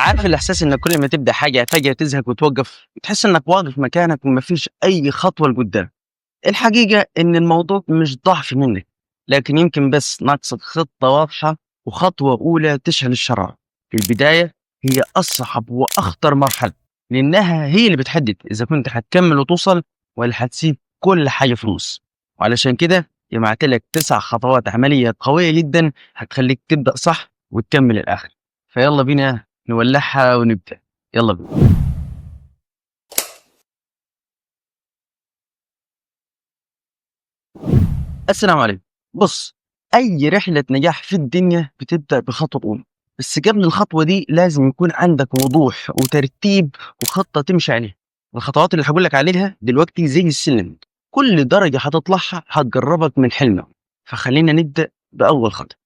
عارف الإحساس إنك كل ما تبدأ حاجة فجأة تزهق وتوقف، تحس إنك واقف مكانك ومفيش أي خطوة لقدام. الحقيقة إن الموضوع مش ضعف منك، لكن يمكن بس ناقصك خطة واضحة وخطوة أولى تشعل الشرارة. في البداية هي أصعب وأخطر مرحلة، لأنها هي اللي بتحدد إذا كنت هتكمل وتوصل ولا هتسيب كل حاجة في النص. وعلشان كده جمعت لك 9 خطوات عملية قوية جدا هتخليك تبدأ صح وتكمل الآخر. فيلا بينا نولعها ونبدأ. يلا بينا. السلام عليكم. بص، أي رحلة نجاح في الدنيا بتبدأ بخطوة أولى، بس قبل الخطوة دي لازم يكون عندك وضوح وترتيب وخطة تمشي عليها. الخطوات اللي هقول لك عليها دلوقتي زي السلم، كل درجة هتطلعها هتقربك من حلمك. فخلينا نبدأ بأول خطوة.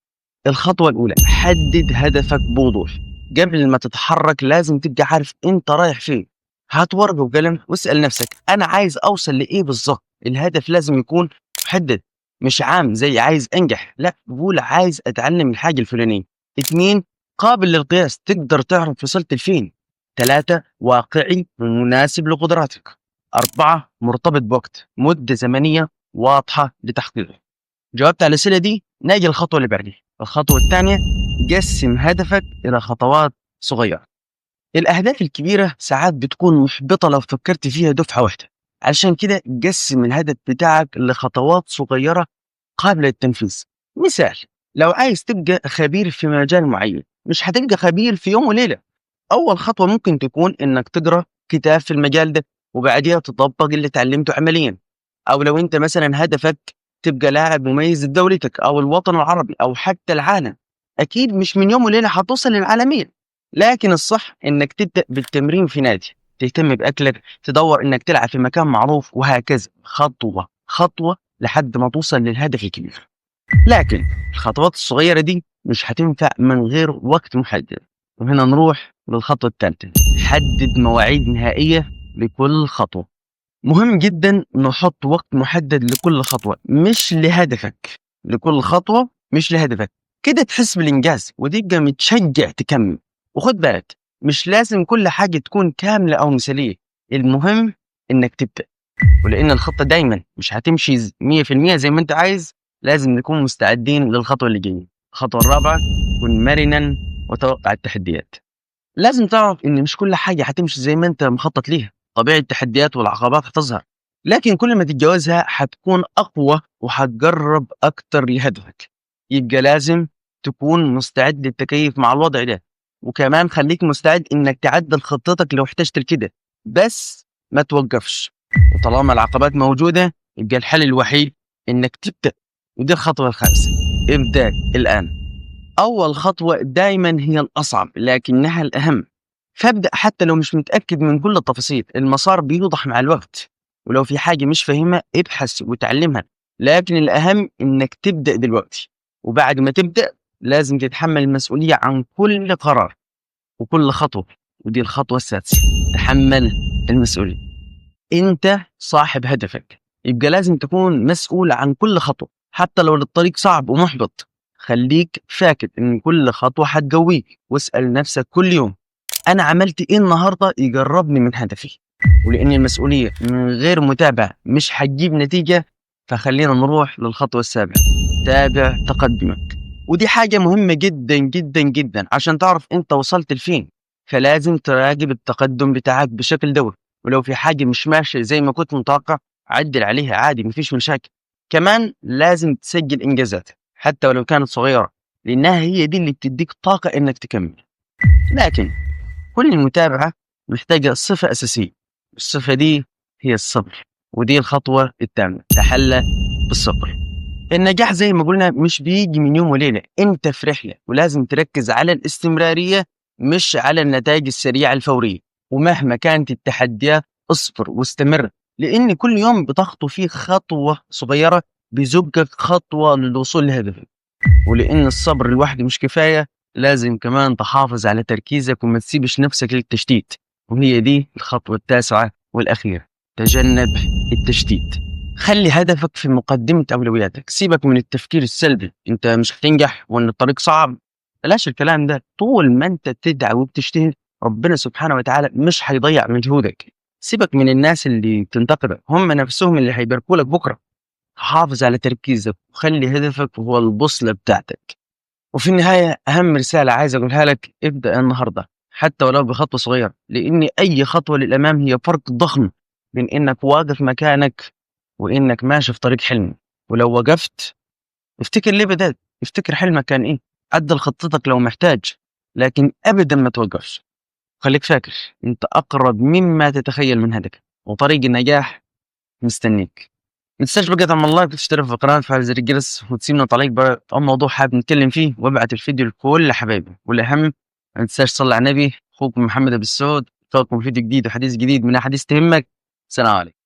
الخطوة الأولى، حدد هدفك بوضوح. قبل ما تتحرك لازم تبقى عارف أنت رايح فين. هات ورقة وقلم واسأل نفسك أنا عايز أوصل لإيه بالظبط. الهدف لازم يكون محدد، مش عام زي عايز أنجح، لا قول عايز أتعلم الحاجة الفلانية. 2، قابل للقياس، تقدر تعرف وصلت لفين. 3، واقعي ومناسب لقدراتك. 4، مرتبط بوقت، مدة زمنية واضحة لتحقيقه. جاوبت على الأسئلة دي، نيجي الخطوة اللي بعديها. الخطوة الثانية، قسم هدفك إلى خطوات صغيرة. الأهداف الكبيرة ساعات بتكون محبطة لو فكرت فيها دفعة واحدة، عشان كده قسم الهدف بتاعك لخطوات صغيرة قابلة للتنفيذ. مثال، لو عايز تبقى خبير في مجال معين، مش هتبقى خبير في يوم وليلة. أول خطوة ممكن تكون إنك تقرأ كتاب في المجال ده، وبعديها تطبق اللي تعلمته عمليا. أو لو أنت مثلا هدفك تبقى لاعب مميز لدولتك أو الوطن العربي أو حتى العالم، أكيد مش من يوم وليلة هتوصل للعالمين. لكن الصح إنك تبدأ بالتمرين في نادي، تهتم بأكلك، تدور إنك تلعب في مكان معروف، وهكذا خطوة خطوة لحد ما توصل للهدف الكبير. لكن الخطوات الصغيرة دي مش هتنفع من غير وقت محدد. وهنا نروح للخطوة الثالثة، حدد مواعيد نهائية لكل خطوة. مهم جدا نحط وقت محدد لكل خطوة، مش لهدفك، لكل خطوة مش لهدفك. كده تحس بالإنجاز وتبقى متشجع تكمل. وخد بالك، مش لازم كل حاجة تكون كاملة أو مثالية، المهم إنك تبدأ. ولأن الخطة دايما مش هتمشي 100% زي ما أنت عايز، لازم نكون مستعدين للخطوة اللي جاية. الخطوة الرابعة، كن مرنا وتوقع التحديات. لازم تعرف إن مش كل حاجة هتمشي زي ما أنت مخطط ليها، طبيعي التحديات والعقبات هتظهر، لكن كل ما تتجاوزها هتكون أقوى وهتقرب أكتر لهدفك. يبقى لازم تكون مستعد للتكيف مع الوضع ده، وكمان خليك مستعد إنك تعدل خطتك لو احتجت لكده، بس ما توقفش. وطالما العقبات موجودة، يبقى الحل الوحيد إنك تبدأ. ودي الخطوة الخامسة، ابدأ الآن. أول خطوة دايما هي الأصعب لكنها الأهم، فابدأ حتى لو مش متأكد من كل التفاصيل، المسار بيوضح مع الوقت. ولو في حاجة مش فاهمها ابحث وتعلمها، لكن الأهم إنك تبدأ دلوقتي. وبعد ما تبدأ لازم تتحمل المسؤولية عن كل قرار وكل خطوة. ودي الخطوة السادسة، تحمل المسؤولية. أنت صاحب هدفك، يبقى لازم تكون مسؤول عن كل خطوة حتى لو الطريق صعب ومحبط. خليك فاكر إن كل خطوة هتقويك، واسأل نفسك كل يوم أنا عملت إيه النهاردة يقربني من هدفي. ولأن المسؤولية من غير متابعة مش هتجيب نتيجة. فخلينا نروح للخطوة السابعة، تابع تقدمك. ودي حاجة مهمة جدا جدا جدا عشان تعرف أنت وصلت لفين. فلازم تراقب التقدم بتاعك بشكل دوري، ولو في حاجة مش ماشية زي ما كنت متوقع عدل عليها عادي، مفيش مشاكل. كمان لازم تسجل إنجازات حتى ولو كانت صغيرة، لأنها هي دي اللي بتديك طاقة إنك تكمل. لكن كل المتابعة محتاجة صفة أساسية، الصفة دي هي الصبر. ودي الخطوة الثامنة، تحلى بالصبر. النجاح زي ما قلنا مش بيجي من يوم وليلة، انت في رحلة ولازم تركز على الاستمرارية مش على النتائج السريعة الفورية. ومهما كانت التحديات اصبر واستمر، لان كل يوم بتخطو فيه خطوة صغيرة بيزقك خطوة للوصول لهدفك. ولأن الصبر لوحده مش كفاية، لازم كمان تحافظ على تركيزك وما تسيبش نفسك للتشتيت. وهي دي الخطوة التاسعة والأخيرة، تجنب التشتيت. خلي هدفك في مقدمة أولوياتك، سيبك من التفكير السلبي أنت مش هتنجح وأن الطريق صعب. بلاش الكلام ده، طول ما أنت تدعي وبتجتهد ربنا سبحانه وتعالى مش هيضيّع مجهودك. سيبك من الناس اللي بتنتقدك، هم نفسهم اللي هيباركوا لك بكرة. حافظ على تركيزك وخلّي هدفك هو البوصلة بتاعتك. وفي النهاية أهم رسالة عايز أقولها لك، ابدأ النهاردة حتى ولو بخطوة صغيرة، لأن أي خطوة للأمام هي فرق ضخم بين إنك واقف مكانك وإنك ماشي في طريق حلمك. ولو وقفت افتكر ليه بدأت، افتكر حلمك كان إيه، عدل خطتك لو محتاج، لكن أبدا ما توقفش. خليك فاكر أنت أقرب مما تتخيل من هدفك، وطريق النجاح مستنيك. ما تنساش بقى تعمل لايك وتشترك في القناة وتفعل زر الجرس وتسيبنا تعليق بقى أو موضوع حابب نتكلم فيه، وابعت الفيديو لكل حبايبي. والأهم ما تنساش تصلي على النبي. أخوكم محمد أبو السعود، ألقاكم في فيديو جديد وحديث جديد من أحاديث تهمك. سلام عليكم.